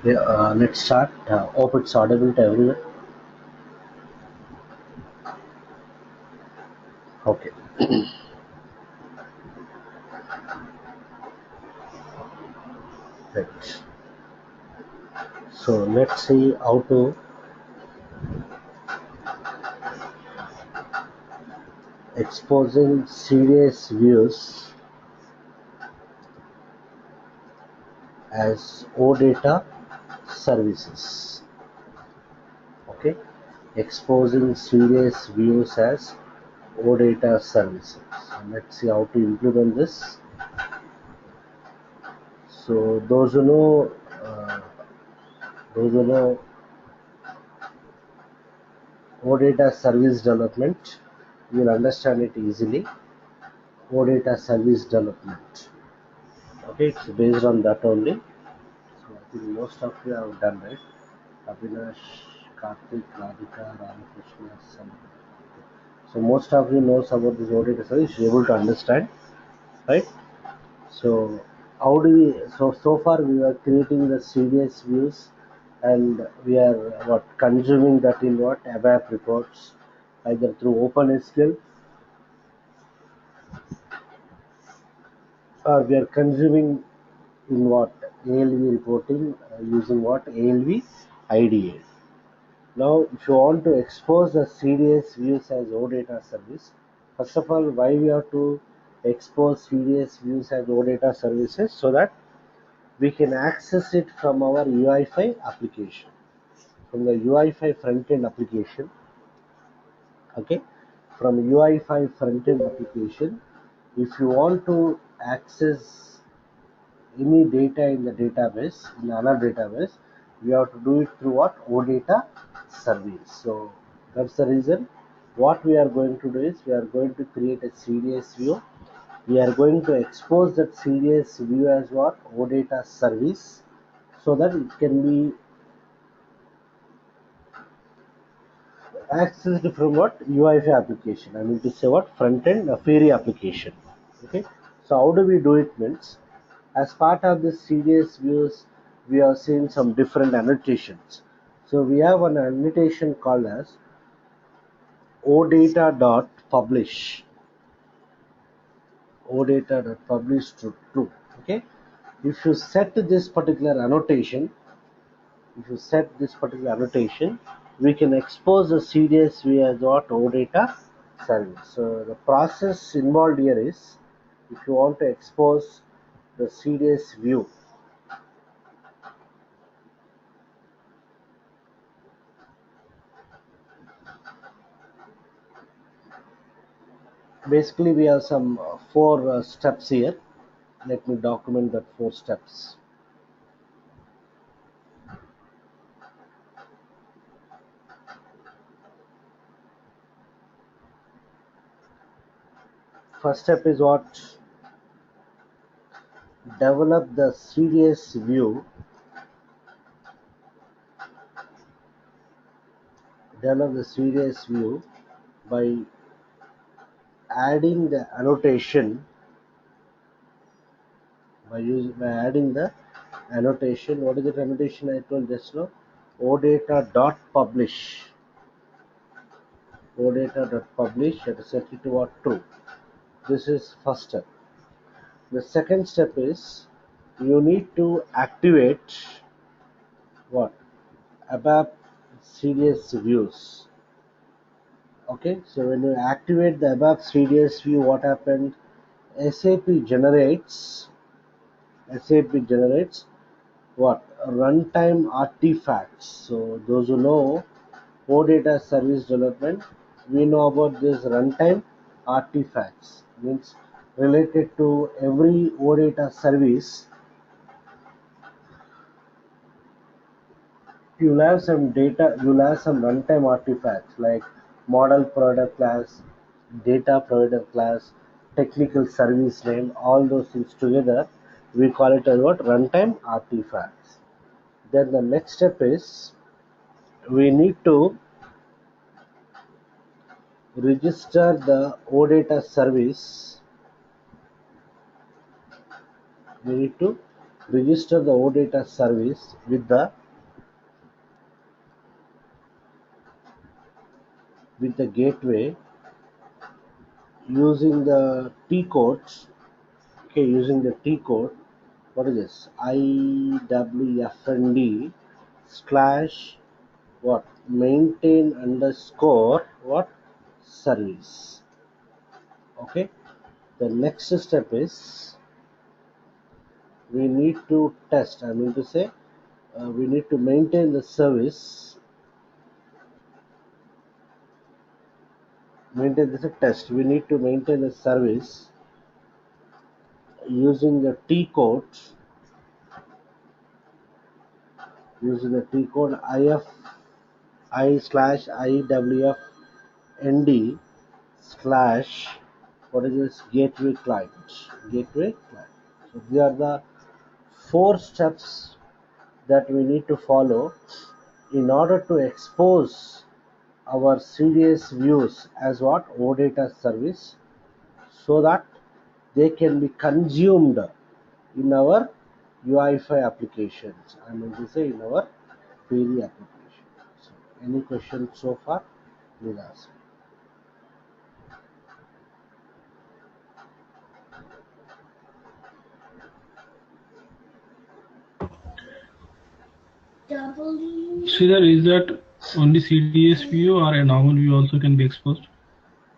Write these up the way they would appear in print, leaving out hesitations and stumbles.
Yeah, let's start. Hope it's audible to everyone. Okay, right. So let's see how to exposing serious views as OData services. Okay, exposing serious views as OData services. So let's see how to implement this. So those who know OData service development, you will understand it easily. OData service development. Okay, it's based on that only. So I think most of you have done, right? Avinash, Karthik, Radhika, Ramakrishna, Sam. So most of you knows about this OData service. You're able to understand, right? So how do we? So far we are creating the CDS views, and we are consuming that in ABAP reports, either through OpenSQL, or we are consuming in ALV reporting using ALV IDA. Now, if you want to expose the CDS views as OData service, first of all, why we have to expose CDS views as OData services? So that we can access it from our UI5 application, from the UI5 front-end application. Okay, from UI5 front-end application, if you want to access any data in the database, in another database, we have to do it through OData service. So that's the reason. What we are going to do is we are going to create a CDS view. We are going to expose that CDS view as OData service, so that it can be accessed from UI5 application. I mean to say front end Fairy application. Okay. So how do we do it means, as part of this CDS views, we have seen some different annotations. So we have an annotation called as odata.publish. Odata.publish to true. Okay. If you set this particular annotation, we can expose the CDS via OData service. So the process involved here is, if you want to expose the CDS view, basically we have some four steps here. Let me document that four steps. First step is develop the CDS view. Develop the CDS view by adding the annotation, by adding the annotation. What is the annotation I told just now? OData.publish. OData.publish, and set it to true. This is first step. The second step is, you need to activate what ABAP CDS views. Okay, so when you activate the ABAP CDS view, what happened? SAP generates SAP generates runtime artifacts. So those who know OData service development, we know about this runtime artifacts, means related to every OData service. You'll have some data, you'll have some runtime artifacts like model provider class, data provider class, technical service name, all those things together. We call it as runtime artifacts. Then the next step is, we need to register the OData service. We need to register the OData service with the gateway using the T codes. Okay, using the T code. What is this? IWFND slash what? Maintain underscore what? Service. Okay. The next step is we need to test. I mean to say we need to maintain the service. Maintain this is a test. We need to maintain the service using the T code. Using the T code I slash IWF ND slash what is this gateway client. So these are the four steps that we need to follow in order to expose our CDS views as what OData service, so that they can be consumed in our UI5 applications. I mean to say in our query application. So any questions so far? Please ask. Sridhar, is that only CDS view or a normal view also can be exposed?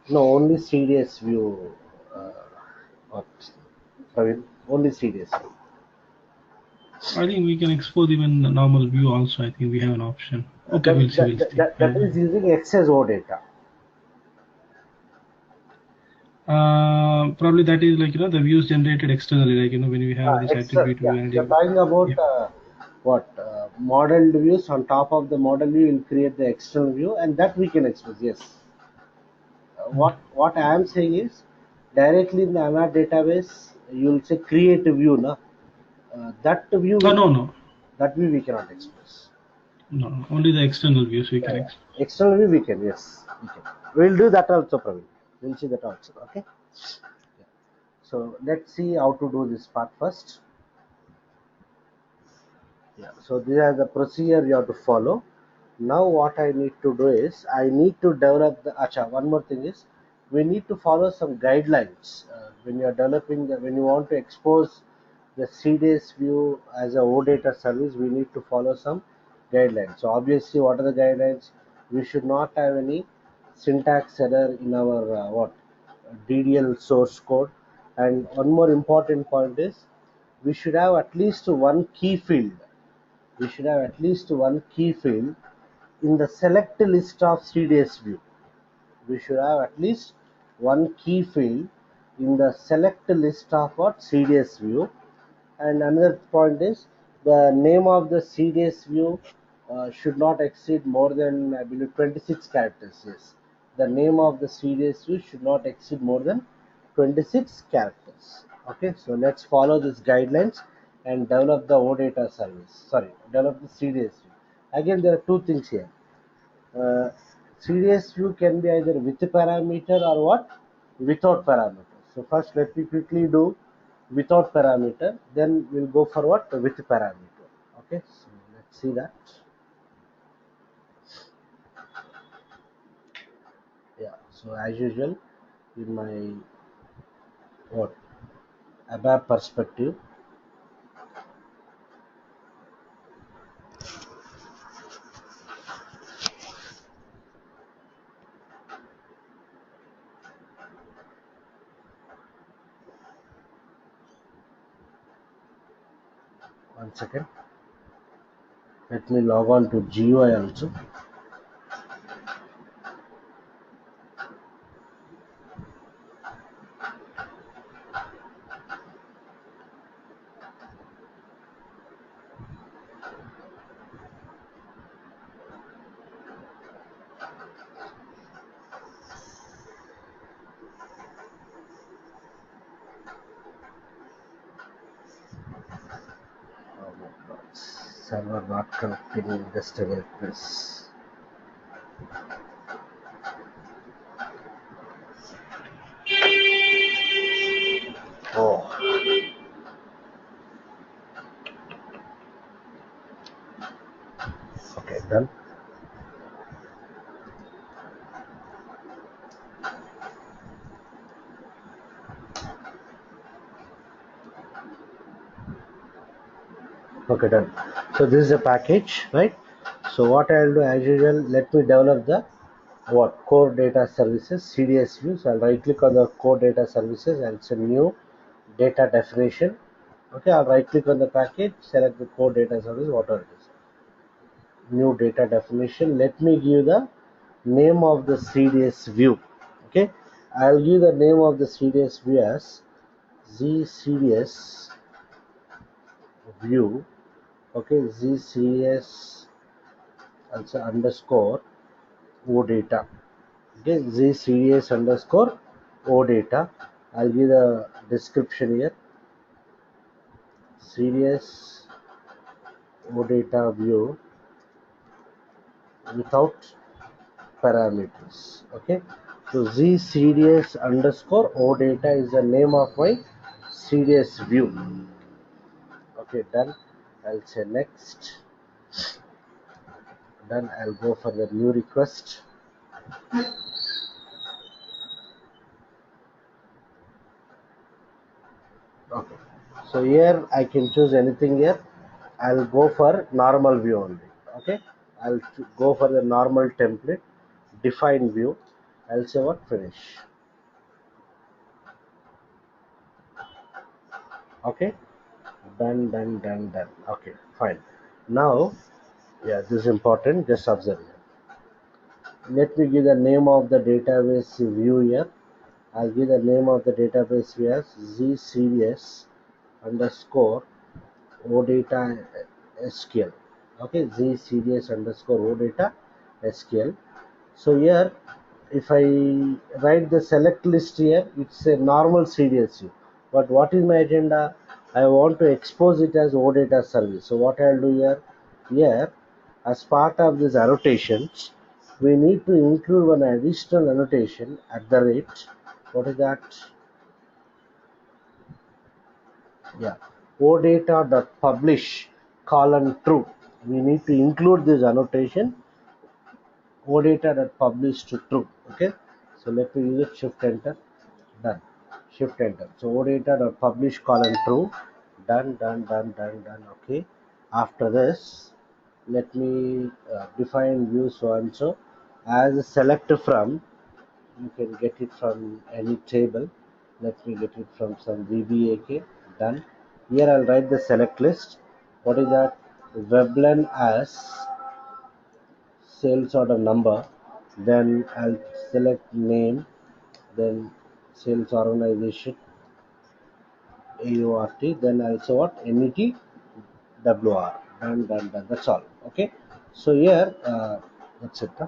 No, only CDS view. Uh, what? Praveen, only CDS view. I think we can expose even the normal view also. I think we have an option. Okay, That, we'll see, that, we'll that, see. that, that is using excess OData. Probably that is like, the views generated externally, like, when we have this Extra, attribute view yeah. and You're talking yeah. about what? Modeled views. On top of the model view, will create the external view, and that we can expose. Yes. What I am saying is directly in the HANA database, you will say create a view, na? That view Oh, we no, no, that view we cannot expose. no, no. Only the external views we Yeah, can yeah. expose. External view we can, yes, we can. We'll do that also, Praveen. We'll see that also. Okay. Yeah. So let's see how to do this part first. Yeah, so these are the procedure you have to follow. Now what I need to do is I need to develop the acha. One more thing is we need to follow some guidelines when you are developing the when you want to expose the CDS view as a OData service. We need to follow some guidelines. So obviously, what are the guidelines? We should not have any syntax error in our DDL source code. And one more important point is we should have at least one key field. We should have at least one key field in the select list of CDS view. We should have at least one key field in the select list of what CDS view. And another point is the name of the CDS view should not exceed more than, I believe, 26 characters. Yes, the name of the CDS view should not exceed more than 26 characters. Okay, so let's follow these guidelines and develop the OData service. Sorry, develop the CDS view. Again, there are two things here. Uh, CDS view can be either with a parameter or what? Without parameter. So first let me quickly do without parameter, then we'll go for what? With parameter. Okay, so let's see that. Yeah, so as usual in my what ABAP perspective, one second, let me log on to GUI also. Oh my god, server not connecting, just a minute please. Oh, Okay, done. Okay, done. So this is a package, right? So what I'll do as usual, let me develop the what core data services CDS view. So I'll right click on the core data services and it's a new data definition. Okay, I'll right click on the package, select the core data service, whatever it is. New data definition. Let me give the name of the CDS view. Okay, I'll give the name of the CDS view as ZCDS view. Okay, ZCDS also underscore O data. Okay, ZCDS underscore O data. I'll give the description here. CDS O data view without parameters. Okay, so ZCDS underscore O data is the name of my CDS view. Okay, done. I'll say next. Done. I'll go for the new request. Okay, so here I can choose anything here. I'll go for normal view only. Okay, I'll go for the normal template, define view. I'll say what finish. Okay, done, done, done, done. Okay, fine. Now, yeah, this is important. Just observe here. Let me give the name of the database view here. I'll give the name of the database view as ZCDS underscore OData SQL. Okay, ZCDS underscore OData SQL. So here, if I write the select list here, it's a normal CDS view. But what is my agenda? I want to expose it as OData service. So what I'll do here, as part of these annotations, we need to include one additional annotation at the rate. What is that? Yeah, odata.publish colon true. We need to include this annotation odata.publish to true. Okay, so let me use it. Shift enter. Done. Shift enter. So odata.publish colon true. Done, done, done, done, done. Okay. After this, let me define view so and so as a select from. You can get it from any table. Let me get it from some VBAK. Done. Here I'll write the select list. What is that? Weblen as sales order number. Then I'll select name. Then sales organization AORT. Then also what? NET WR. Done, done, done. That's all. Okay. So here, that's it. Huh?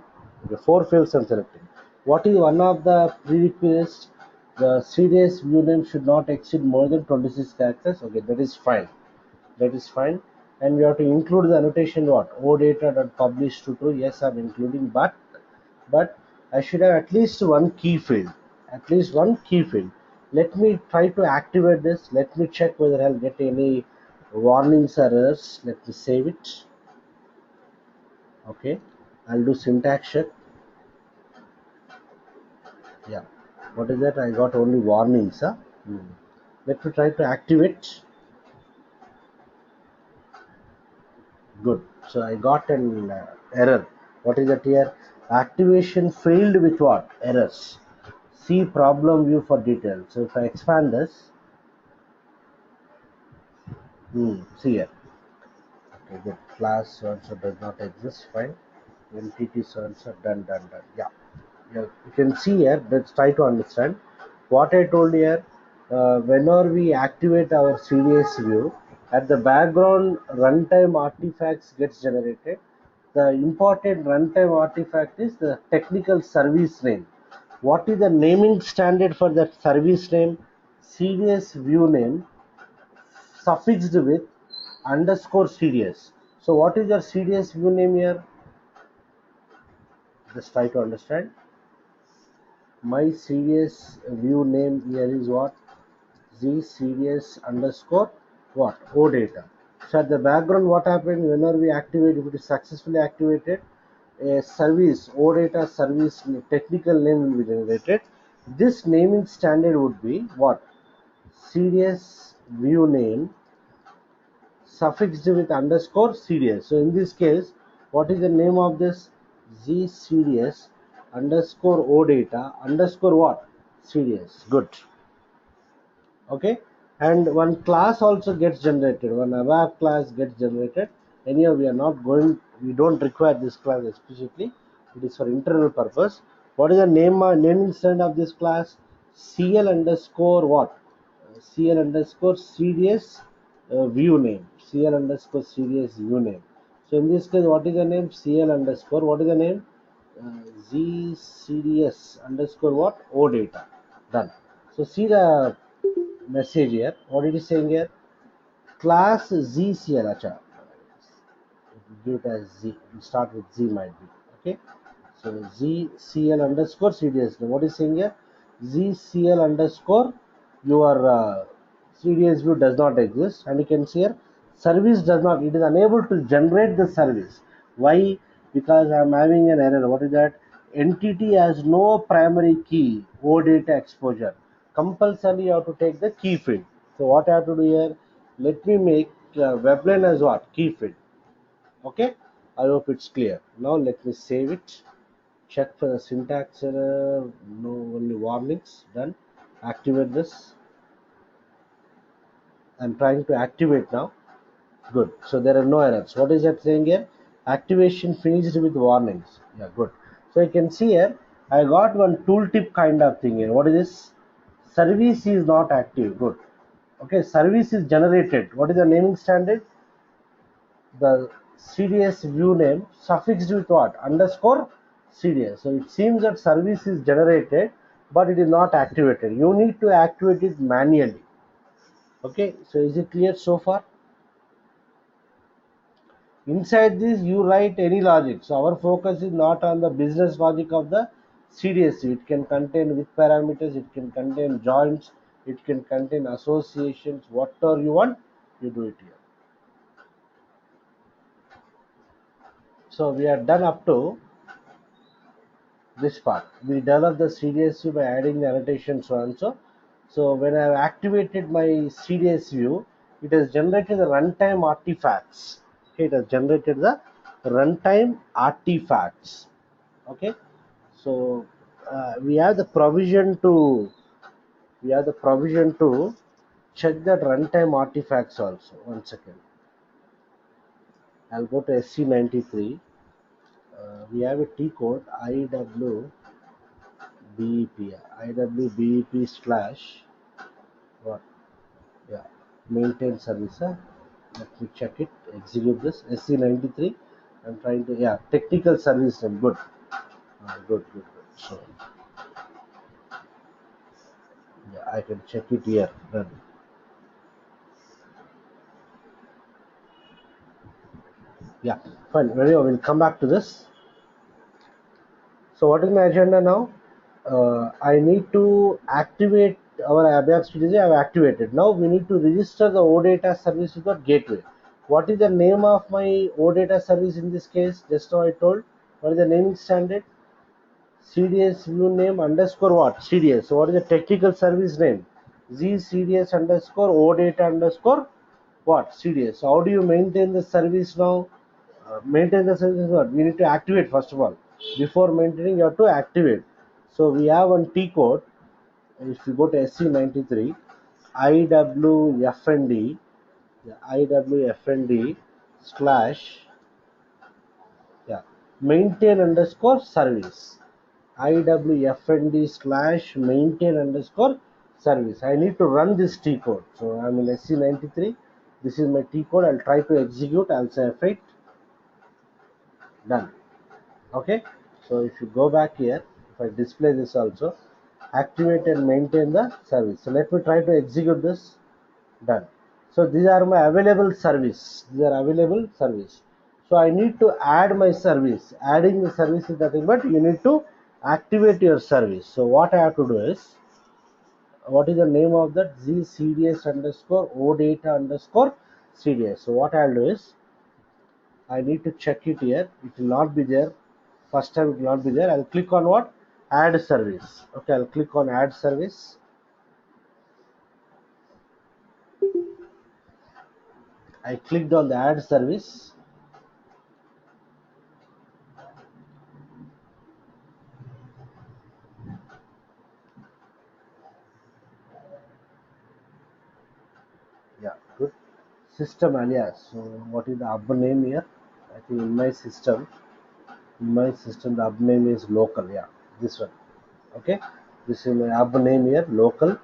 The four fields I'm selecting. What is one of the prerequisites? The CDS view name should not exceed more than 26 characters. Okay, that is fine. That is fine. And we have to include the annotation what? OData.publish to true. Yes, I'm including, but I should have at least one key field. At least one key field. Let me try to activate this. Let me check whether I'll get any warnings or errors. Let me save it. Okay, I'll do syntax check. Yeah, what is that? I got only warnings. Huh? Let me try to activate. Good. So I got an error. What is that here? Activation failed with what? Errors. See problem view for details. So if I expand this, see here. Okay, the class so and so does not exist. Fine. Entity so and so done, done, done. Yeah. Yeah. You can see here. Let's try to understand what I told here. Whenever we activate our CDS view, at the background runtime artifacts gets generated. The important runtime artifact is the technical service name. What is the naming standard for that service name? CDS view name suffixed with underscore CDS. So what is your CDS view name here? Just try to understand. My CDS view name here is what? ZCDS underscore what? O data. So at the background, what happened whenever we activate, if it is successfully activated, a service, OData service technical name will be generated. This naming standard would be what? CDS view name suffixed with underscore CDS. So in this case, what is the name of this? ZCDS underscore OData underscore what? CDS. Good. Okay, and one class also gets generated, one ABAP class gets generated. Anyhow, we don't require this class explicitly, it is for internal purpose. What is the naming standard of this class? CL underscore what? CL underscore CDS view name, CL underscore CDS view name. So in this case, what is the name? CL underscore, what is the name? ZCDS underscore what? O data. Done. So see the message here. What it is saying here? Class ZCL. Acha. Give it as Z. We start with Z might be. Okay. So ZCL underscore CDS. Now what is saying here? ZCL underscore your CDS view does not exist, and you can see here service does not. It is unable to generate the service. Why? Because I am having an error. What is that? Entity has no primary key. O data exposure. Compulsorily you have to take the key field. So what I have to do here? Let me make webline as what? Key field. Okay. I hope it's clear. Now let me save it. Check for the syntax error. No, only warnings. Done. Activate this. I'm trying to activate now. Good. So there are no errors. What is that saying here? Activation finished with warnings. Yeah, good. So you can see here, I got one tooltip kind of thing here. What is this? Service is not active. Good. Okay, service is generated. What is the naming standard? The CDS view name suffixed with what? Underscore CDS. So it seems that service is generated, but it is not activated. You need to activate it manually. Okay, so is it clear so far? Inside this, you write any logic. So our focus is not on the business logic of the CDS. It can contain with parameters, it can contain joins, it can contain associations, whatever you want, you do it here. So we are done up to this part. We develop the CDS view by adding the annotation so and so. So when I have activated my CDS view, it has generated the runtime artifacts. Okay, it has generated the runtime artifacts. Okay, so we have the provision to check that runtime artifacts also. One second, I'll go to SC93. We have a T code IWBEP slash what? Yeah, maintain service. Huh? Let me check it. Execute this SC93. I'm trying to, yeah, technical service name. Good. Good. So yeah, I can check it here. Done. Yeah, fine. Very well. We'll come back to this. So what is my agenda now? I need to activate our ABAP strategy. I have activated. Now we need to register the OData service with the gateway. What is the name of my OData service in this case? Just now I told. What is the naming standard? CDS view name underscore what? CDS. So what is the technical service name? ZCDS underscore OData underscore what? CDS. So how do you maintain the service now? Maintain the service is what? We need to activate first of all. Before maintaining, you have to activate. So we have one T code. If you go to SC93, IWFND slash, yeah, maintain underscore service. IWFND slash maintain underscore service. I need to run this T code. So I'm in SC93. This is my T code. I'll try to execute. I'll say F8. Done. Okay. So if you go back here, if I display this also, activate and maintain the service. So let me try to execute this. Done. So these are my available service. These are available service. So I need to add my service. Adding the service is nothing but you need to activate your service. So what I have to do is, what is the name of that? ZCDS underscore OData underscore CDS. So what I'll do is I need to check it here. It will not be there. First time it will not be there. I'll click on what? Add service. Okay, I'll click on add service. I clicked on the add service. Yeah, good. System alias. So what is the hub name here? I think in my system the hub name is local. Yeah, this one. Okay, this is my hub name here, local.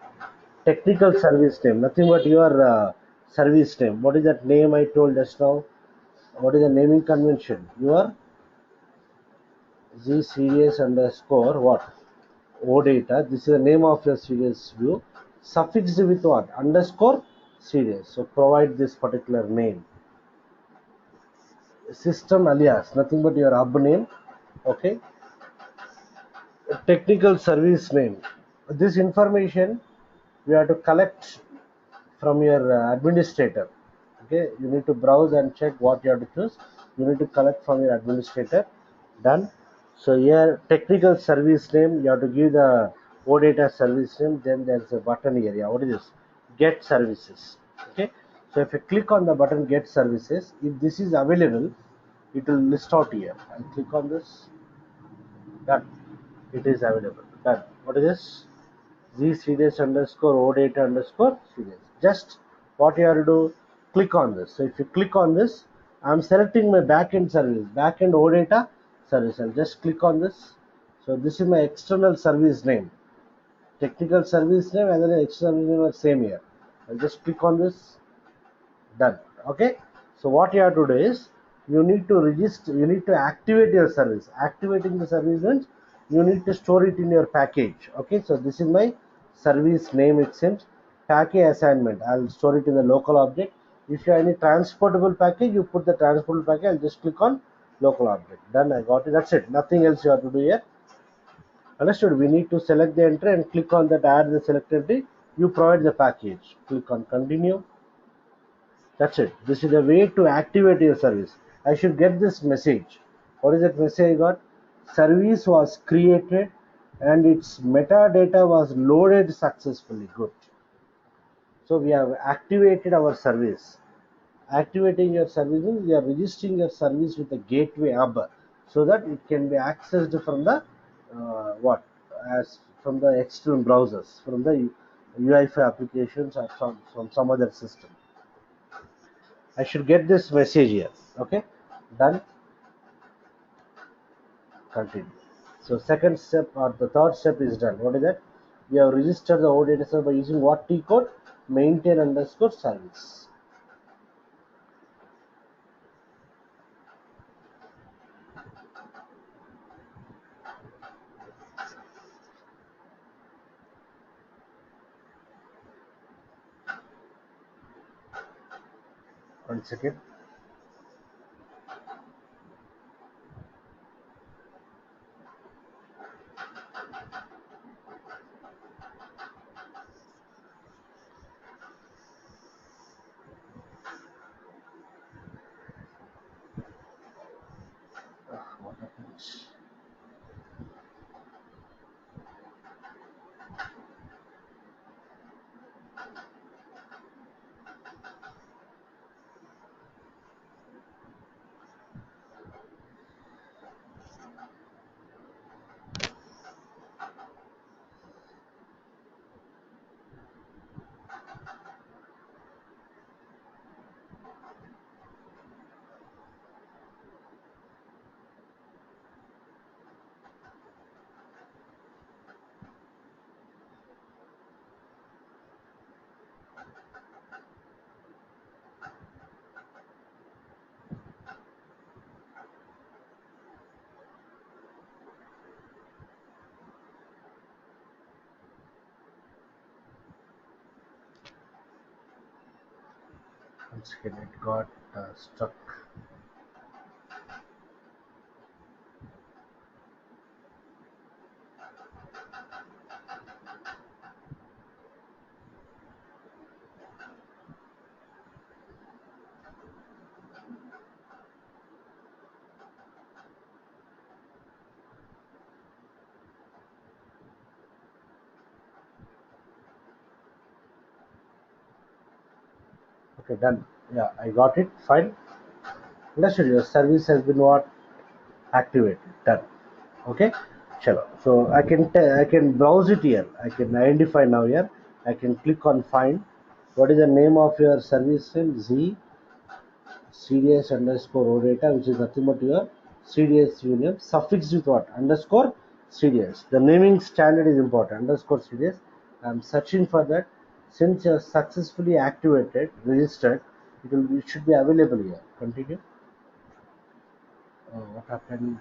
Technical service name, nothing but your service name. What is that name I told just now? What is the naming convention? Your Z series underscore what? O data. This is the name of your series view. Suffixed with what? Underscore series. So provide this particular name. System alias, nothing but your hub name. Okay. Technical service name. This information we have to collect from your administrator. Okay, you need to browse and check what you have to choose. You need to collect from your administrator. Done. So here technical service name, you have to give the OData service name. Then there's a button here. Yeah, what is this? Get services. Okay, so if you click on the button get services, if this is available, it will list out here. I'll click on this. Done. It is available. Done. What is this? Z series underscore O data underscore series. Just what you have to do, click on this. So if you click on this, I'm selecting my backend service, backend O data service. I'll just click on this. So this is my external service name. Technical service name and then external name are same here. I'll just click on this. Done. Okay, so what you have to do is you need to register, you need to activate your service. Activating the service means you need to store it in your package. Okay, so this is my service name. It seems package assignment, I'll store it in the local object. If you have any transportable package, you put the transportable package. I'll just click on local object. Done. I got it. That's it, nothing else you have to do here. Understood. We need to select the entry and click on that add the select entry. You provide the package, click on continue. That's it. This is the way to activate your service. I should get this message. What is that message I got? Service was created and its metadata was loaded successfully. Good. So we have activated our service. Activating your service means you are registering your service with a gateway hub so that it can be accessed from the what as from the external browsers, from the UI5 applications or from some other system. I should get this message here. Okay, done. Continue. So second step or the third step is done. What is that? We have registered the old data server by using what T code? Maintain underscore service. One second. What happens? One second. It got stuck. Okay, done. Yeah, I got it. Fine. Understood. Your service has been what? Activated. Done. Okay. Sure. So I can browse it here. I can identify now here. I can click on find. What is the name of your service name? Z CDS underscore OData, which is nothing but your CDS union suffixed with what? Underscore CDS. The naming standard is important. Underscore CDS. I'm searching for that. Since you have successfully activated, registered, it should be available here. Continue. What happened?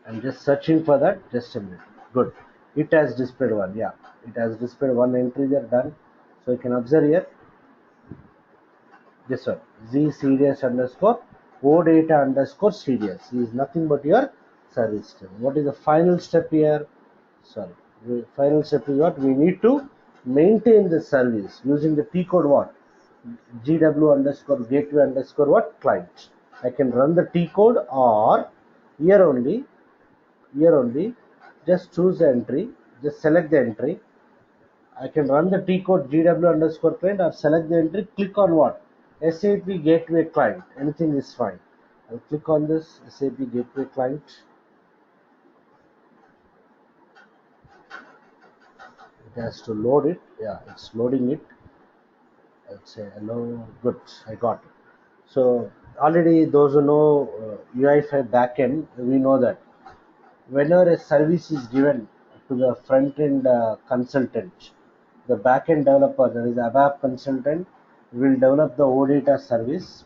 I'm just searching for that. Just a minute. Good. It has displayed one. Yeah. It has displayed one entry there. Done. So you can observe here. This one. Z serious underscore O data underscore serious is nothing but your service step. What is the final step here? Sorry. The final step is what? We need to maintain the service using the T code what? GW underscore gateway underscore what? Client. I can run the T code or here only just choose the entry, just select the entry. I can run the T code GW underscore client or select the entry, click on what? SAP gateway client. Anything is fine. I'll click on this SAP gateway client. It has to load it. Yeah, it's loading it. I'll say hello. Good. I got it. So already those who know UI5 backend, we know that whenever a service is given to the front end consultant, the back end developer, that is ABAP consultant, will develop the OData service,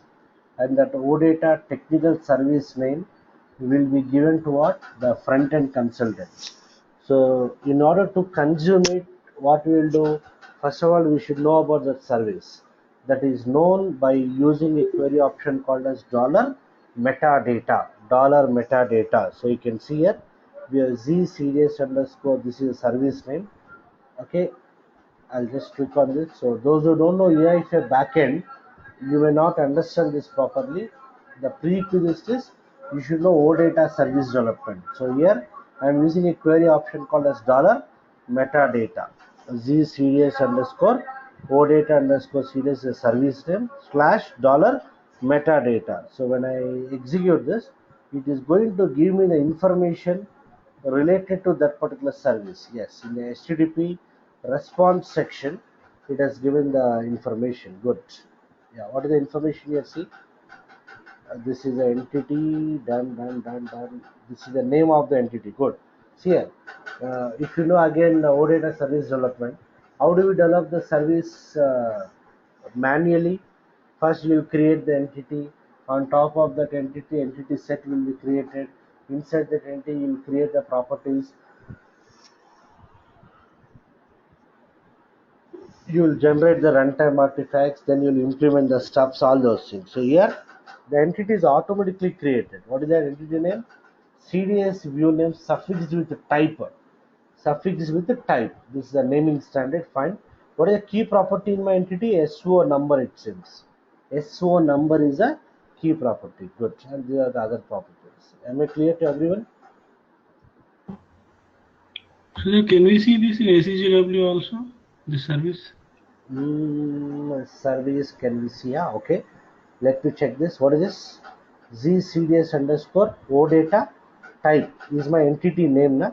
and that OData technical service name will be given to what? The front end consultant. So, in order to consume it, what we will do? First of all, we should know about that service. That is known by using a query option called as dollar metadata. Dollar metadata. So you can see here, we have Z serious underscore. This is a service name. Okay, I'll just click on this. So those who don't know AI is a backend, you may not understand this properly. The prerequisite is you should know OData service development. So here I am using a query option called as dollar metadata. Z serious underscore OData underscore serious is service name slash dollar metadata. So when I execute this, it is going to give me the information related to that particular service. Yes, in the HTTP response section, it has given the information. Good. Yeah, what is the information here? See, this is the entity. Done. This is the name of the entity. Good. See here, if you know again the OData service development, how do we develop the service manually? First, you create the entity. On top of that entity, entity set will be created. Inside that entity, you will create the properties. You'll generate the runtime artifacts, then you'll implement the stuffs, all those things. So here, the entity is automatically created. What is that entity name? CDS view name suffixed with the type. Suffixed with the type. This is the naming standard. Fine. What is the key property in my entity? SO number, it seems. SO number is a key property. Good. And these are the other properties. Am I clear to everyone? So can we see this in ACGW also, the service? Service can we see? Yeah, okay. Let me check this. What is this? ZCDS underscore O data type is my entity name. Na?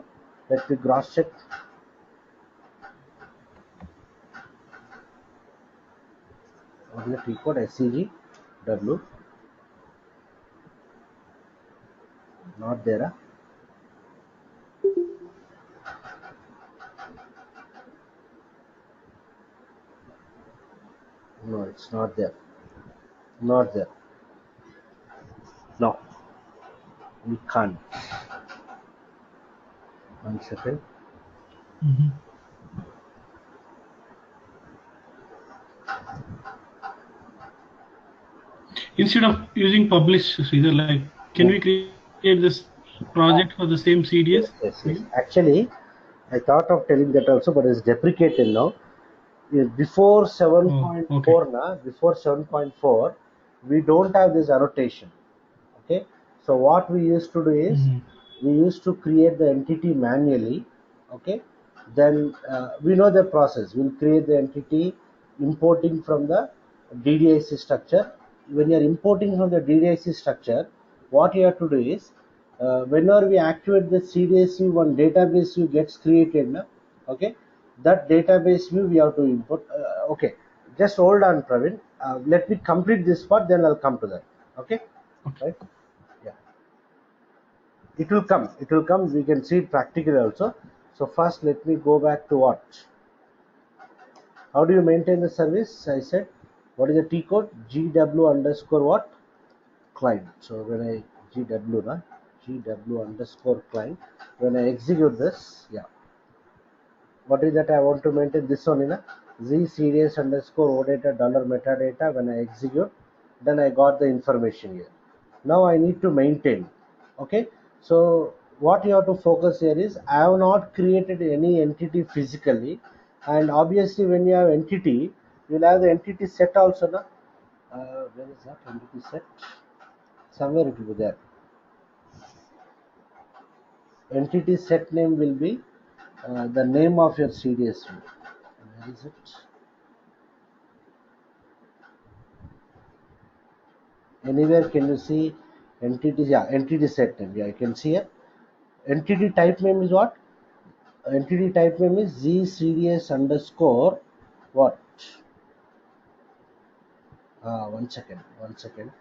Let me cross check. What is the T code? SCG W. Not there. Huh? No, it's not there. Not there. No, we can't. One second. Mhm. Instead of using publish, Sridhar, like, can No. we create this project for the same CDS Yes, yes, view? yes. Actually, I thought of telling that also, but it's deprecated now. Before Oh, okay. 7.4 na, before 7.4 we don't have this annotation. Okay, so what we used to do is Mhm. we used to create the entity manually. Okay, Then we know the process. We'll create the entity importing from the DDIC structure. When you are importing from the DDIC structure, what you have to do is, whenever we activate the CDS view, one database view gets created. Na? Okay, that database view we have to import. Okay, just hold on, Praveen. Let me complete this part, then I'll come to that. Okay, Okay. right? Yeah, it will come. It will come. We can see it practically also. So first, let me go back to what. How do you maintain the service? I said, what is the T code? GW underscore what? Client. So when I GW, na? GW underscore client. When I execute this, yeah. What is that I want to maintain? This one, na? Z series underscore OData dollar metadata. When I execute, then I got the information here. Now I need to maintain. Okay. So what you have to focus here is, I have not created any entity physically, and obviously when you have entity, you'll have the entity set also. Na? Where is that entity set? Somewhere it will be there. Entity set name will be the name of your CDS view. Where is it? Anywhere can you see entity? Yeah, entity set name. Yeah, you can see it. Entity type name is what? Entity type name is Z series underscore what? One second, one second.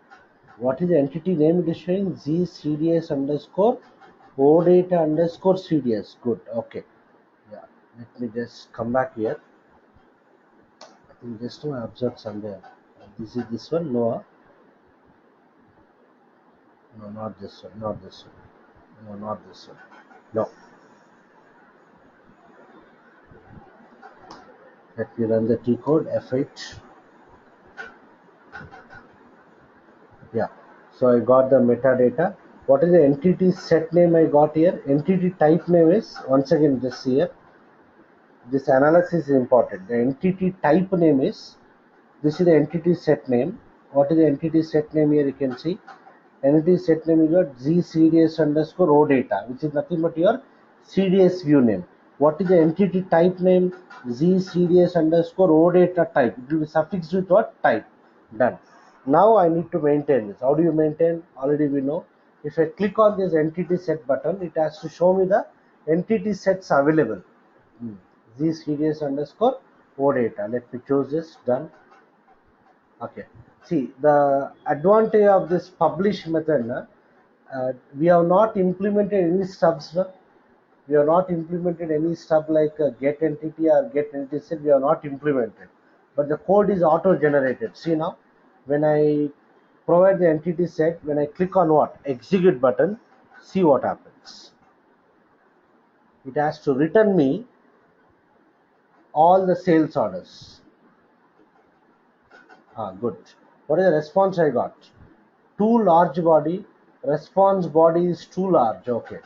What is the entity name it is showing? Z series underscore OData underscore CDS. Good. Okay. Yeah. Let me just come back here. I think just to observe somewhere. This is this one. No, no, not this one. Not this one. No, not this one. No. Let me run the T code F8. Yeah. So I got the metadata. What is the entity set name I got here? Entity type name is, once again just see here. This analysis is important. The entity type name is, this is the entity set name. What is the entity set name here? You can see entity set name is what? Z CDS underscore O data, which is nothing but your CDS view name. What is the entity type name? Z CDS underscore O data type. It will be suffixed with what? Type. Done. Now I need to maintain this. How do you maintain? Already we know. If I click on this entity set button, it has to show me the entity sets available. Z series underscore O data. Let me choose this. Done. Okay. See, the advantage of this publish method, we have not implemented any stubs. We have not implemented any stub like get entity or get entity set. We have not implemented. But the code is auto generated. See now, when I provide the entity set, when I click on what? Execute button, see what happens. It has to return me all the sales orders. Good. What is the response I got? Too large body. Response body is too large. Okay.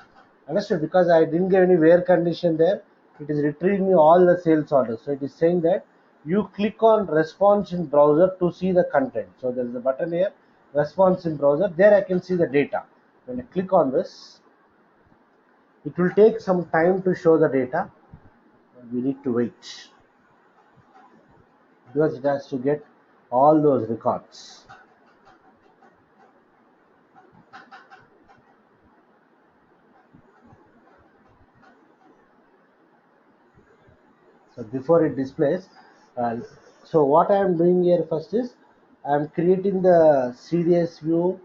Understood? Because I didn't give any where condition there. It is retrieving me all the sales orders. So it is saying that you click on response in browser to see the content. So there is a button here, response in browser. There I can see the data. When I click on this, it will take some time to show the data. We need to wait because it has to get all those records. So before it displays, uh, so what I am doing here first is I am creating the CDS view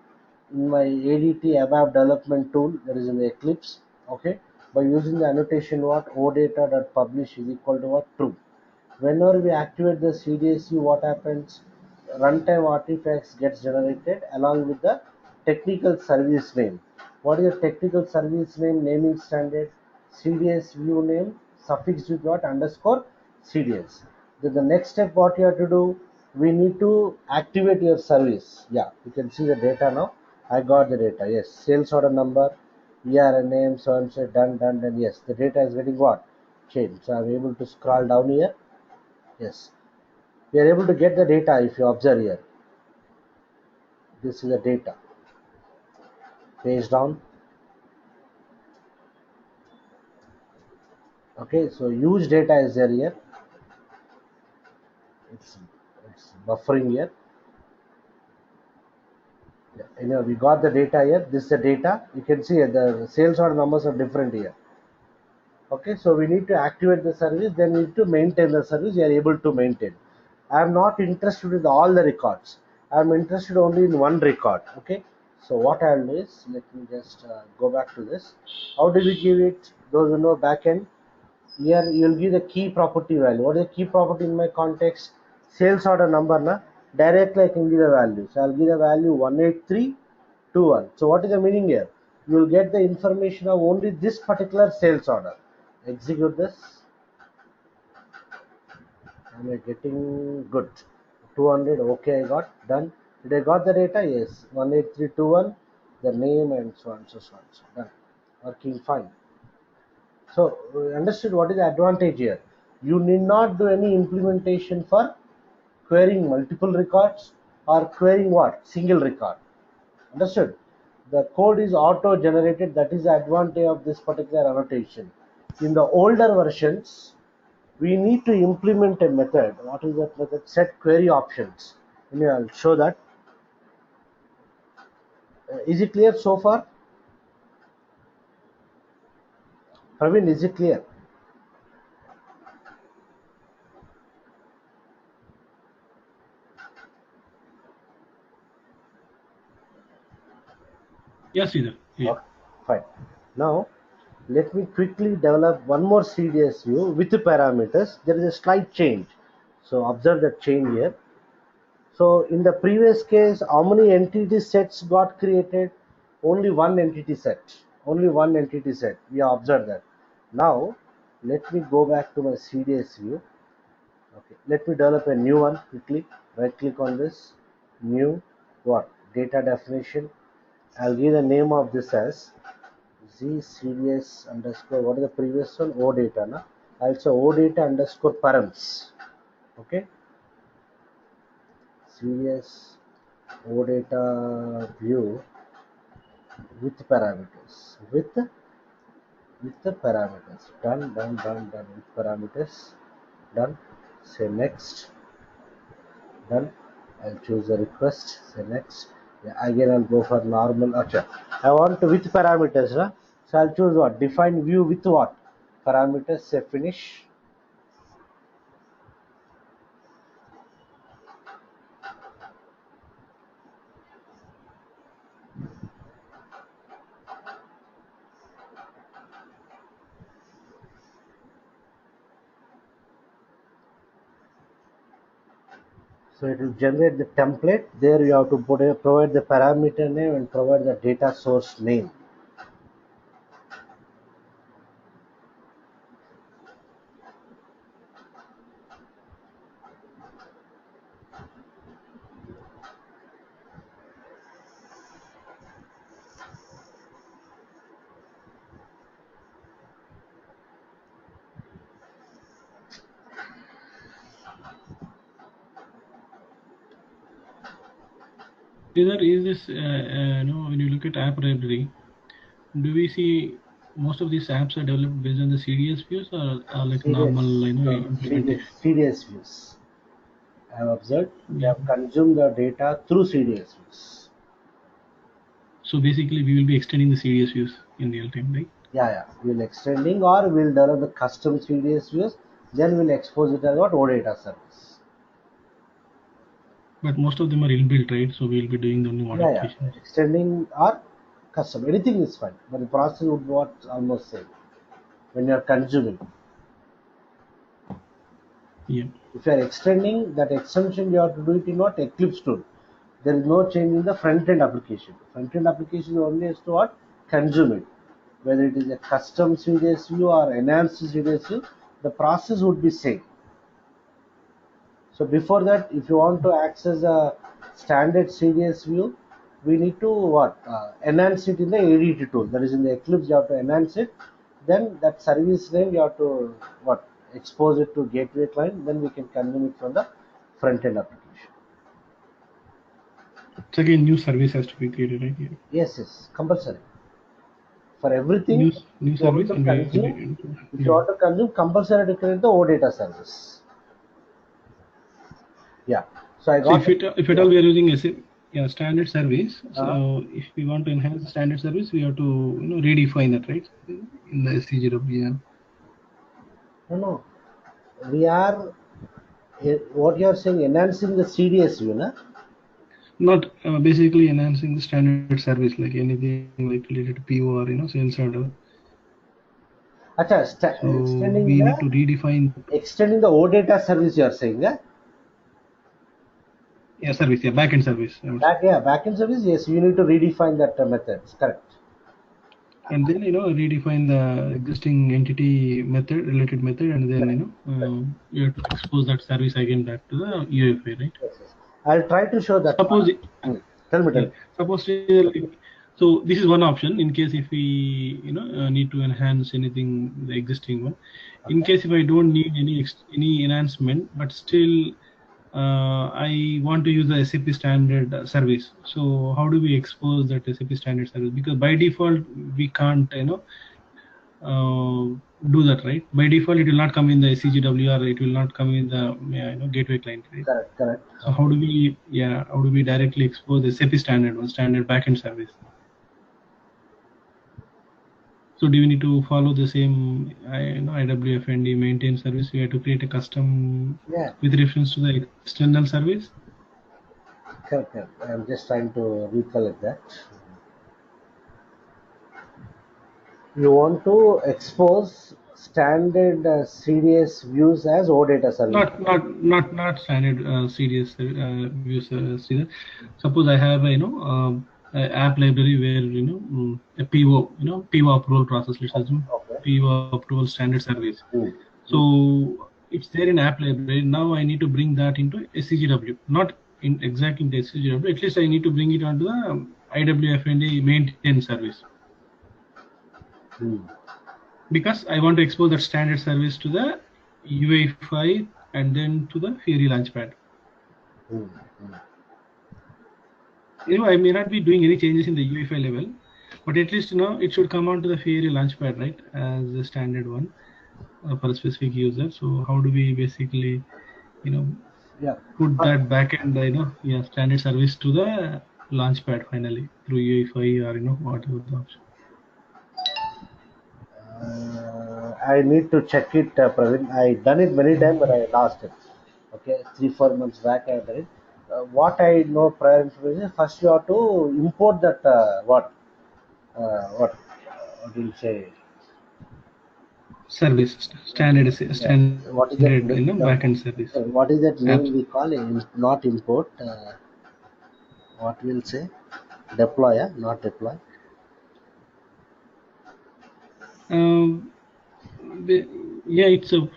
in my ADT ABAP development tool that is in the Eclipse. Okay, by using the annotation what odata.publish is equal to what true. Whenever we activate the CDSU, what happens? Runtime artifacts gets generated along with the technical service name. What is the technical service name? Naming standard CDS view name suffixed with what? Underscore CDS. Then the next step what you have to do? We need to activate your service. Yeah, you can see the data now. I got the data. Yes, sales order number, ER name, so and so, done, done, and yes, the data is getting what? Changed. So I'm able to scroll down here. Yes, we are able to get the data. If you observe here, this is the data. Page down. Okay, so huge data is there here. It's buffering here. We got the data here. This is the data. You can see the sales order numbers are different here. Okay, so we need to activate the service, then we need to maintain the service. We are able to maintain. I am not interested with all the records. I am interested only in one record. Okay, so what I'll do is, let me just go back to this. How do we give it? Those who know backend, here you'll give the key property value. What is the key property in my context? Sales order number. Na? Directly I can give the value. So I'll give the value 18321. So what is the meaning here? You will get the information of only this particular sales order. Execute this. Am I getting good? 200. Okay, I got done. Did I got the data? Yes. 18321. The name and so on, so on. So done. Working fine. So understood what is the advantage here. You need not do any implementation for querying multiple records or querying what? Single record. Understood? The code is auto generated. That is the advantage of this particular annotation. In the older versions, we need to implement a method. What is that method? Set query options. I'll show that. Is it clear so far? Praveen, is it clear? Yes, Sridhar. Yeah. Okay, fine. Now, let me quickly develop one more CDS view with the parameters. There is a slight change. So observe that change here. So in the previous case, how many entity sets got created? Only one entity set. Only one entity set. We observe that. Now, let me go back to my CDS view. Okay, let me develop a new one quickly. Right click on this. New what? Data definition. I'll give the name of this as ZCDS underscore, what is the previous one? O data, na? Also O data underscore params. Okay. CDS O data view with parameters. With the parameters. Done with parameters. Done. Say next. Done. I'll choose the request. Say next. Yeah, again I'll go for normal. Achha. I want to with parameters, na? So I'll choose what? Define view with what? Parameters. Say finish. So it will generate the template. There you have to provide the parameter name and provide the data source name. Sridhar, is this, when you look at app library, do we see most of these apps are developed based on the CDS views or like normal, implementation? CDS views. I have observed they Yeah. have consumed the data through CDS views. So basically, we will be extending the CDS views in real time, right? Yeah. We'll extending or we'll develop the custom CDS views. Then we'll expose it as what OData service. But most of them are inbuilt, right? So we'll be doing the only modifications. Extending or custom. Anything is fine. But the process would be what almost same when you are consuming. Yeah. If you are extending that extension, you have to do it in what? Eclipse tool. There is no change in the front end application. Front end application only has to what? Consume it. Whether it is a custom CDS view or enhanced CDS view, the process would be same. So before that, if you want to access a standard CDS view, we need to what? Enhance it in the ADT tool. That is in the Eclipse, you have to enhance it. Then that service name you have to what? Expose it to gateway client. Then we can consume it from the front end application. So again, new service has to be created, right? Yeah. Yes, compulsory. For everything, new if you want service, to and consume, yeah. compulsory to create the OData service. Yeah. So I So got it. if at Yeah. all we are using a yeah, standard service, Uh, so if we want to enhance the standard service, we have to redefine that, right, in the SCGW. Yeah. no, no. We are what you are saying, enhancing the CDS view, na? Not basically enhancing the standard service, like anything like related to PO or sales order. Acha, So we need to redefine. extending the OData service you are saying, yeah? Yeah, service, yeah, backend service, I would say. Backend service, yes, you need to redefine that methods, correct. And then redefine the existing entity method, related method, and then Correct. Correct. you have to expose that service again back to the UFI, right? Yes, yes. I'll try to show that Suppose one. Tell me, tell yeah, me. suppose like, so this is one option in case if we need to enhance anything the existing one. In Okay. case if I don't need any enhancement, but still I want to use the SAP standard service. So how do we expose that SAP standard service? Because by default we can't do that, right? By default it will not come in the SCGW, or it will not come in the gateway client, right? Correct, correct. So how do we directly expose the SAP standard one, standard backend service? So do we need to follow the same IWFND maintain service? We have to create a custom Yeah, with reference to the external service. correct, correct. I'm just trying to recollect that. You want to expose standard CDS views as OData service. Not standard serious views. Suppose I have a app library where a PO PO approval process. Let's assume Okay. PO approval standard service. Mm. Mm. So it's there in app library. Now I need to bring that into SCGW, not in exactly in the SCGW. At least I need to bring it onto the IWFND maintain service, Mm. because I want to expose that standard service to the UI5 and then to the Fiori Launchpad. Mm. Mm. I may not be doing any changes in the UI5 level, but at least it should come onto the Fiori Launchpad, right, as the standard one for a specific user. So how do we basically you know Yeah. put that backend standard service to the Launchpad finally through UI5 or whatever the option. I need to check it, Praveen. I done it many times, but I lost it. Okay, 3 4 months back I did it. What I know prior information, first you have to import that what do you say? Service Yeah, what is that standard name? backend service What is that name apps. we call it? Not import. What we'll say? Deploy, not deploy. Um, yeah, it's a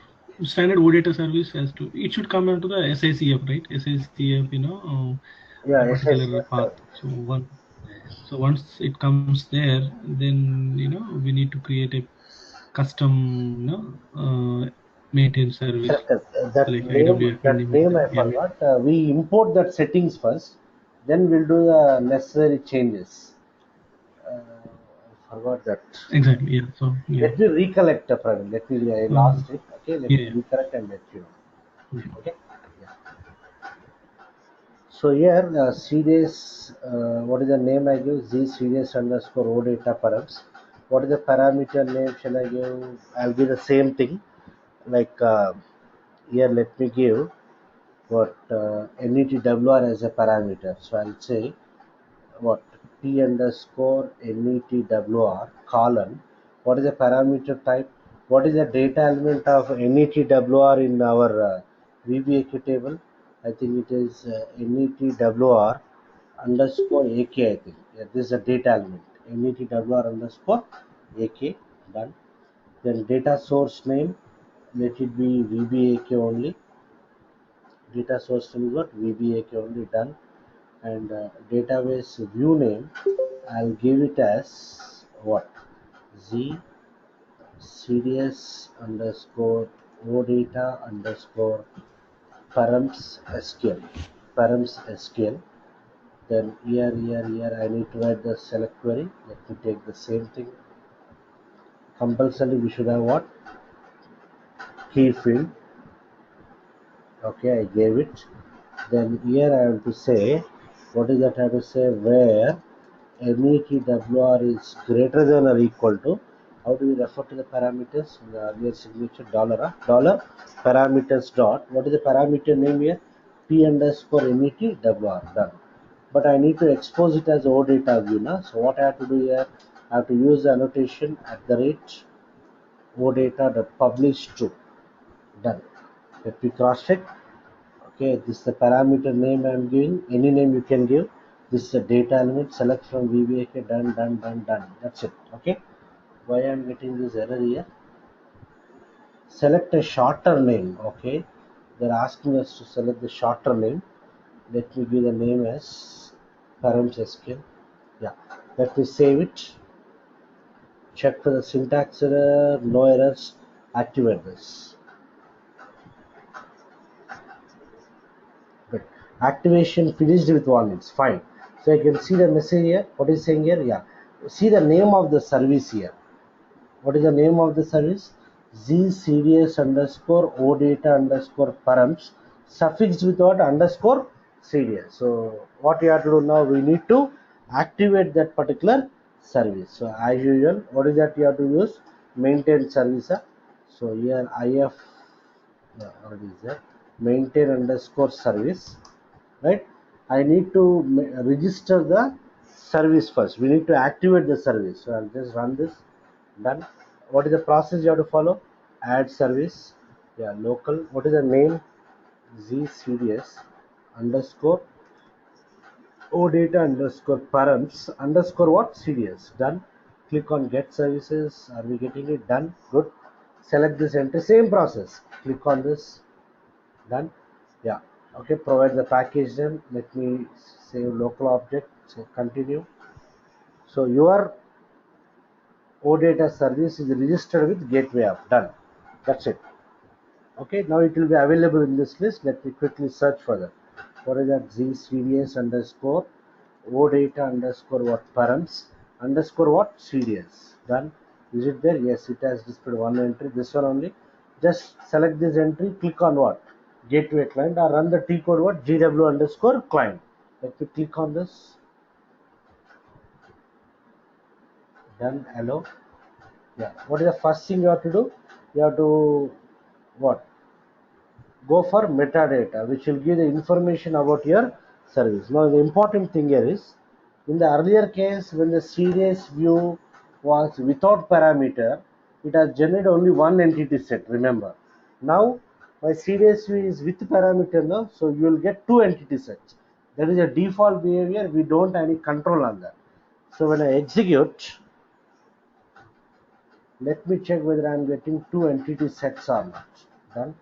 standard OData service has to. It should come into the SICF, right? SICF, Yeah, a particular SSCF, path. correct. So once it comes there, then we need to create a custom, maintain service Correct, correct. That like name, IWF and I yeah, forgot. We import that settings first, then we'll do the necessary changes. I forgot that. exactly, yeah. So yeah, Let me recollect, Praveen. I so lost it. Okay, let me yeah, recollect and let you know. yeah. Okay. Yeah. So here, CDS, what is the name I give? Z CDS underscore O data params. What is the parameter name shall I give? I'll give the same thing. Like here, let me give what NETWR as a parameter. So I'll say what P underscore NETWR colon. What is the parameter type? What is the data element of NETWR in our VBAQ table? I think it is NETWR underscore AK. I think this is a data element. NETWR underscore AK. Done. Then data source name. Let it be VBAK only. Data source name is what VBAK only. Done. And database view name, I'll give it as what Z CDS underscore OData underscore params SQL Then here I need to write the select query. Let me take the same thing. Compulsory we should have what? Key field. Okay, I gave it. Then here I have to say, what is that I have to say? Where METWR is greater than or equal to, how do we refer to the parameters in the earlier signature? Dollar parameters dot, what is the parameter name here? P underscore METWR, done. But I need to expose it as O data view now. So what I have to do here? I have to use the annotation at the rate O data the publish true, done. Let me cross check. Okay, this is the parameter name I am giving. Any name you can give. This is a data element. Select from VBAK. Done, done, done, done. That's it. Okay. Why I am getting this error here? Select a shorter name. Okay. They're asking us to select the shorter name. Let me give the name as params SQL. Yeah. Let me save it. Check for the syntax error. No errors. Activate this. Good. Activation finished with warnings. Fine. So I can see the message here. What is saying here? Yeah. See the name of the service here. What is the name of the service? ZCDS underscore OData underscore params suffixed with what? Underscore CDS. So what you have to do now? We need to activate that particular service. So as usual, what is that you have to use? Maintain service. So here IF, what is that? Maintain underscore service, right? I need to register the service first. We need to activate the service. So I'll just run this. Done. What is the process you have to follow? Add service. Yeah, local. What is the name? ZCDS underscore OData underscore params underscore what? CDS. Done. Click on get services. Are we getting it? Done. Good. Select this enter. Same process. Click on this. Done. Yeah. Okay, provide the package name. Let me save local object. Say continue. So your OData service is registered with gateway app. Done. That's it. Okay, now it will be available in this list. Let me quickly search for that. What is that? ZCDS underscore OData underscore what? Params underscore what? CDS. Done. Is it there? Yes, it has displayed one entry. This one only. Just select this entry. Click on what? Gateway client, or run the T code what? GW underscore client. Let me click on this. Done. Hello. Yeah. What is the first thing you have to do? You have to what? Go for metadata, which will give the information about your service. Now the important thing here is, in the earlier case when the CDS view was without parameter, it has generated only one entity set, remember. Now my CDS view is with parameter now, so you will get two entity sets. That is a default behavior, we don't have any control on that. So when I execute, let me check whether I am getting two entity sets or not. Done.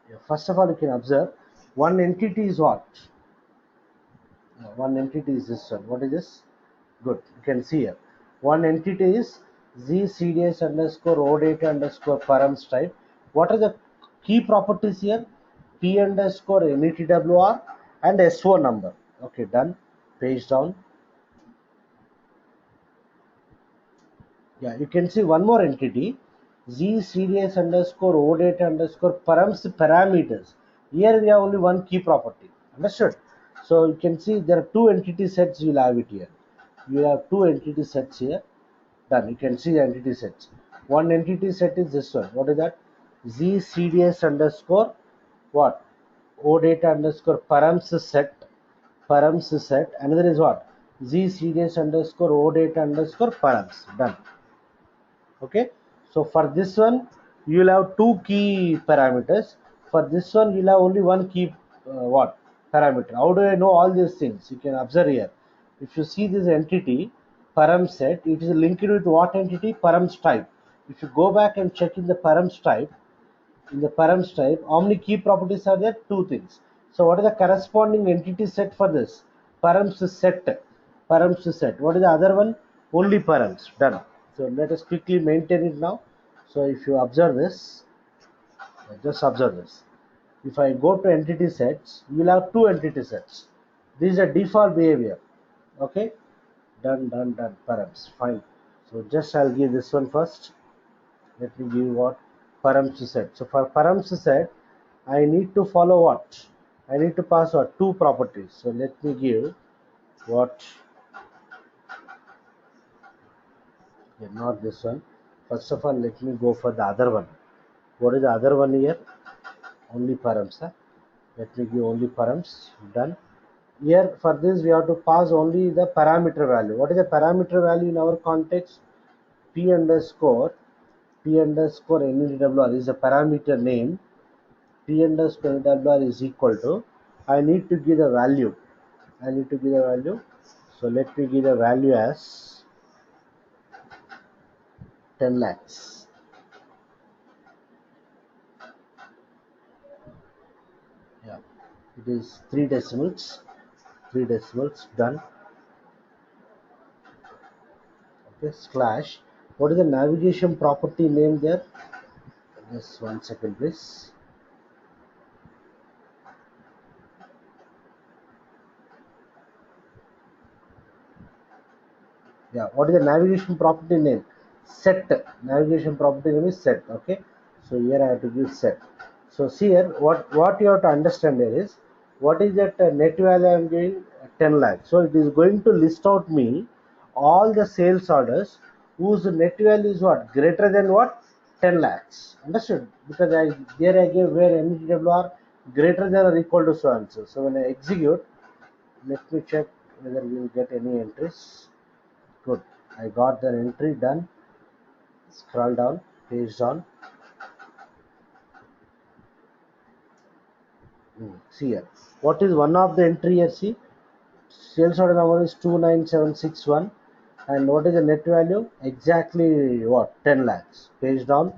Yeah, first of all, you can observe one entity is what? One entity is this one. What is this? Good. You can see here. One entity is ZCDS underscore OData underscore params type. What are the key properties here? P underscore NETWR and SO number. Okay, done. Page down. Yeah, you can see one more entity, ZCDS underscore OData underscore params parameters. Here we have only one key property. Understood? So you can see there are two entity sets. You will have it here. You have two entity sets here. Done. You can see the entity sets. One entity set is this one. What is that? ZCDS underscore what? OData underscore params set. Params set. Another is what? ZCDS underscore OData underscore params. Done. Okay, so for this one you will have two key parameters. For this one you will have only one key what parameter. How do I know all these things? You can observe here. If you see this entity param set, it is linked with what entity? Params type. If you go back and check in the params type, in the params type, how many key properties are there? Two things. So what is the corresponding entity set for this? Params set. Params set. What is the other one? Only params. Done. So let us quickly maintain it now. So if you observe this, just observe this. If I go to entity sets, you will have two entity sets. This is a default behavior. Okay. Done, done, done. Params. Fine. So just I'll give this one first. Let me give what params set. So for params set, I need to follow what? I need to pass what? Two properties. So let me give what? Yeah, not this one. First of all, let me go for the other one. What is the other one here? Only params. Huh? Let me give only params. Done. Here for this we have to pass only the parameter value. What is the parameter value in our context? P underscore NEWR is a parameter name. P underscore NEWR is equal to, I need to give the value. I need to give the value. So let me give the value as 10 lakhs. Yeah, it is three decimals. Three decimals done. Okay, slash. What is the navigation property name there? Just 1 second, please. Yeah, what is the navigation property name? Set. Navigation property name is set. Okay, so here I have to give set. So see here, what you have to understand here is, what is that net value I am giving? 10 lakhs. So it is going to list out me all the sales orders whose net value is what, greater than what, 10 lakhs. Understood? Because I there I gave where NWR greater than or equal to so and so. So when I execute, let me check whether we will get any entries. Good. I got the entry done. Scroll down, page down. See here. What is one of the entry here? See, sales order number is 29761, and what is the net value? Exactly what? 10 lakhs. Page down.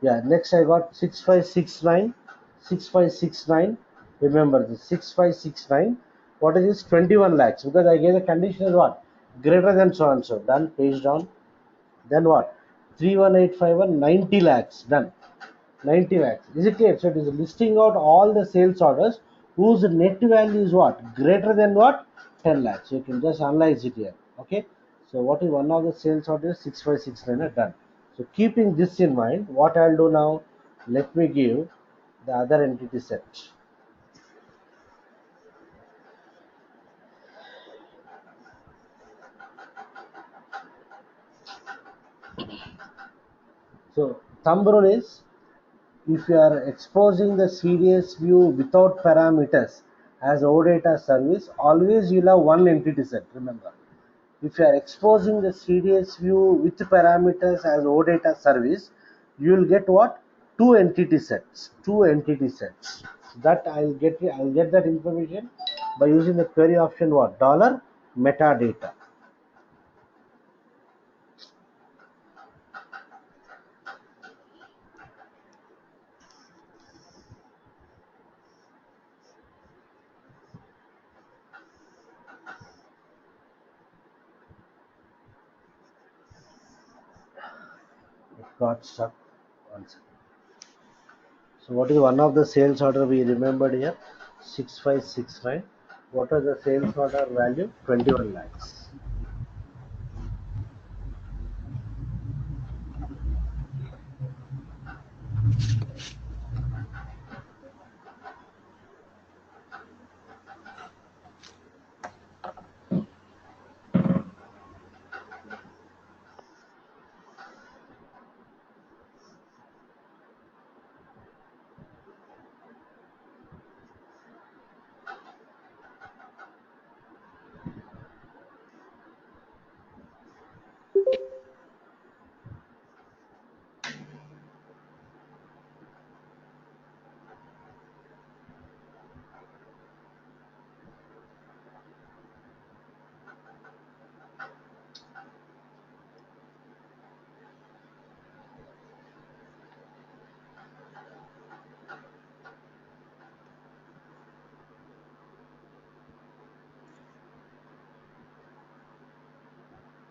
Yeah. Next, I got 6569. 6569. Remember this 6569. What is this? 21 lakhs, because I gave the condition is what? Greater than so and so. Done. Page down. Then what? 31851, 90 lakhs. Done. 90 lakhs. Is it clear? So it is listing out all the sales orders whose net value is what? Greater than what? 10 lakhs. So you can just analyze it here. Okay. So what is one of the sales orders? 6569 are done. So keeping this in mind, what I'll do now, let me give the other entity set. So thumb rule is, if you are exposing the CDS view without parameters as OData service, always you'll have one entity set. Remember, if you are exposing the CDS view with parameters as OData service, you will get what? Two entity sets. Two entity sets. That I'll get that information by using the query option what? Dollar metadata. It got stuck. One second. So what is one of the sales order we remembered here? 6569. What is the sales order value? 21 lakhs.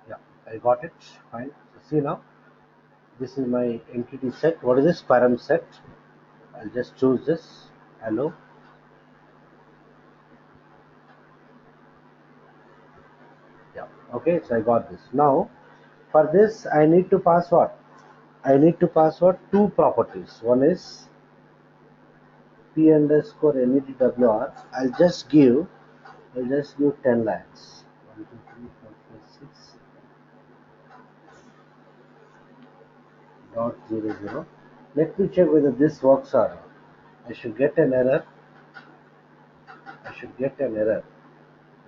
Yeah, I got it. Fine. So see now, this is my entity set. What is this? Param set. I'll just choose this. Hello. Yeah. Okay. So I got this. Now For this, I need to pass what? I need to pass what? Two properties. One is P underscore NETWR. I'll just give 10 lakhs. 1, 2, 3, 4, 5, 6 dot 00. Let me check whether this works or not. I should get an error. I should get an error.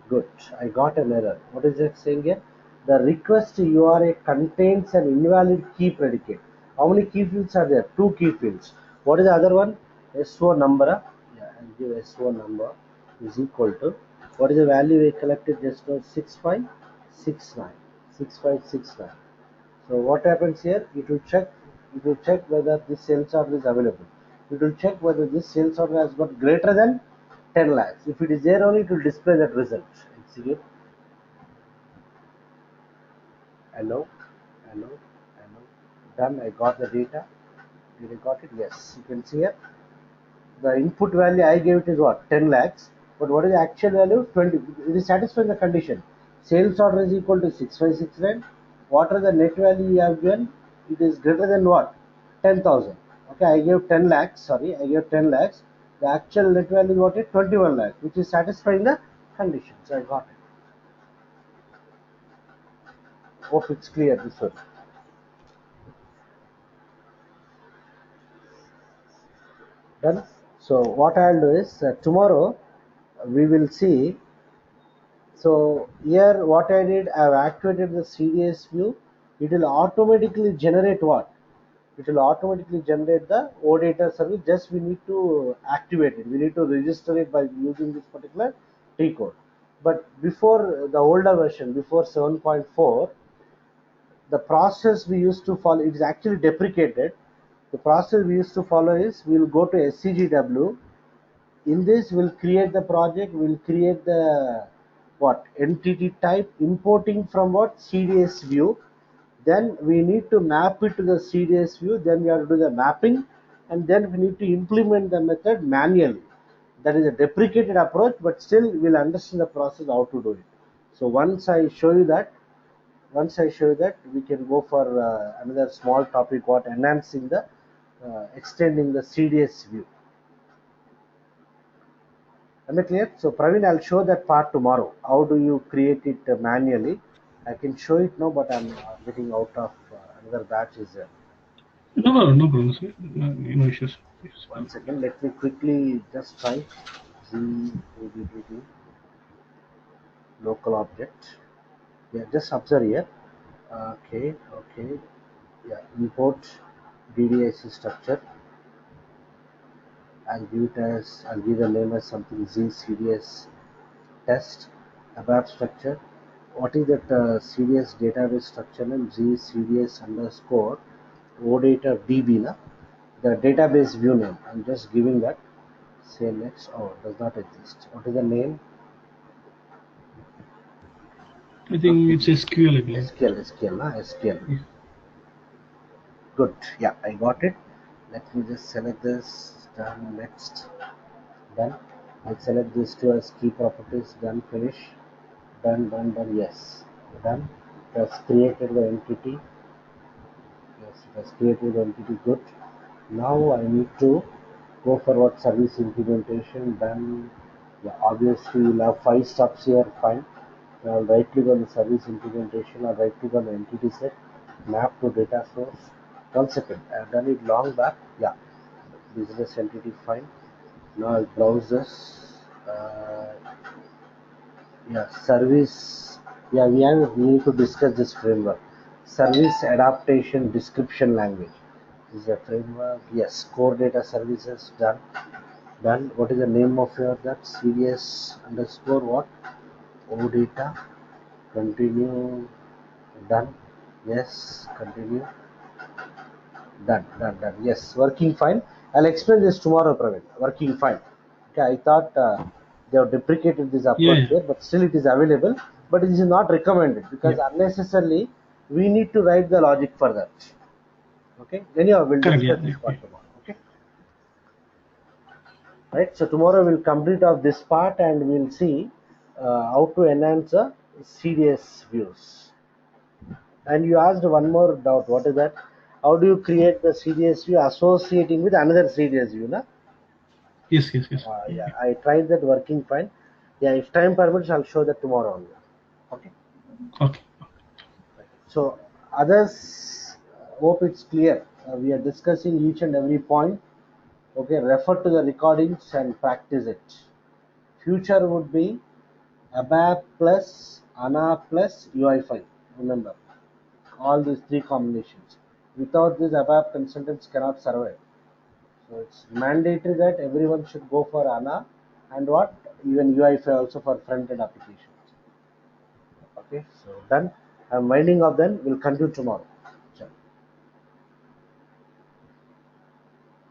Good. I got an error. What is it saying here? The request URA contains an invalid key predicate. How many key fields are there? Two key fields. What is the other one? SO number. Yeah, I'll give SO number is equal to, what is the value we collected just now? 6569. 6569. So what happens here? It will check whether this sales order is available. It will check whether this sales order has got greater than 10 lakhs. If it is there only, it will display that result. Execute. Hello, hello, hello. Done. I got the data. Did I got it? Yes. You can see here. The input value I gave it is what? 10 lakhs. But what is the actual value? 20. It is satisfying the condition. Sales order is equal to 6569. What are the net value you have given? It is greater than what? 10,000. Okay, I gave 10 lakhs. Sorry, I gave 10 lakhs. The actual net value is what is 21 lakhs, which is satisfying the condition. So I got it. Hope it's clear this one. Done. So what I'll do is tomorrow we will see. So here what I did, I've activated the CDS view. It will automatically generate what? It will automatically generate the OData service. Just we need to activate it. We need to register it by using this particular T code. But before the older version, before 7.4, the process we used to follow, it is actually deprecated. The process we used to follow is, we will go to SCGW. In this, we'll create the project, we'll create the what entity type, importing from what CDS view. Then we need to map it to the CDS view. Then we have to do the mapping, and then we need to implement the method manually. That is a deprecated approach, but still we'll understand the process how to do it. So once I show you that, we can go for another small topic, what enhancing the extending the CDS view. Am I clear? So Praveen, I'll show that part tomorrow. How do you create it manually? I can show it now, but I'm getting out of another batch is there. No problem, sir. No issues. It's One fine. second, let me quickly just try local object. Yeah, just observe here. Okay, okay. Yeah, import DDIC structure. I'll give the name as something ZCDS test ABAP structure. What is that CDS database structure name? ZCDS underscore OData DB. Na? The database view name. I'm just giving that. Say next. Oh, does not exist. What is the name? I think it's SQL, I believe. SQL, na? SQL. Yeah. Good. Yeah, I got it. Let me just select this. Done. Next. Done. I'll select these two as key properties. Done. Finish. Done. Yes. Done. It has created the entity. Yes, it has created the entity. Good. Now I need to go for what service implementation. Done. Yeah, obviously we'll have 5 steps here. Fine. Now I'll right click on the service implementation or right click on the entity set. Map to data source. 1 second. I've done it long back. Yeah. Business entity. Fine. Now I'll browse this. Yeah, service. Yeah, we need to discuss this framework. Service adaptation description language. This is a framework. Yes, core data services done. Done. What is the name of your that? CDS underscore what? O data. Continue. Done. Yes. Continue. Done. Yes, working fine. I'll explain this tomorrow, Praveen. Working fine. Okay, I thought they have deprecated this Yeah, approach yeah, here, but still it is available. But it is not recommended yeah. because unnecessarily we need to write the logic for that. Okay. Anyhow, we'll Correct. discuss Yeah, this yeah, yeah. part tomorrow. Okay. Right. So tomorrow we'll complete of this part and we'll see how to enhance CDS views. And you asked one more doubt. What is that? How do you create the CDS view associating with another CDS view? Na? Yes, yes, yes. Yeah, I tried that working fine. Yeah, if time permits, I'll show that tomorrow only. Okay. Okay. So others, hope it's clear. We are discussing each and every point. Okay, refer to the recordings and practice it. Future would be ABAP plus HANA plus UI5. Remember, all these three combinations. Without this, ABAP consultants cannot survive. So it's mandatory that everyone should go for HANA and what even UI5 also for front-end applications. Okay, so done. I'm winding up then. We'll continue tomorrow.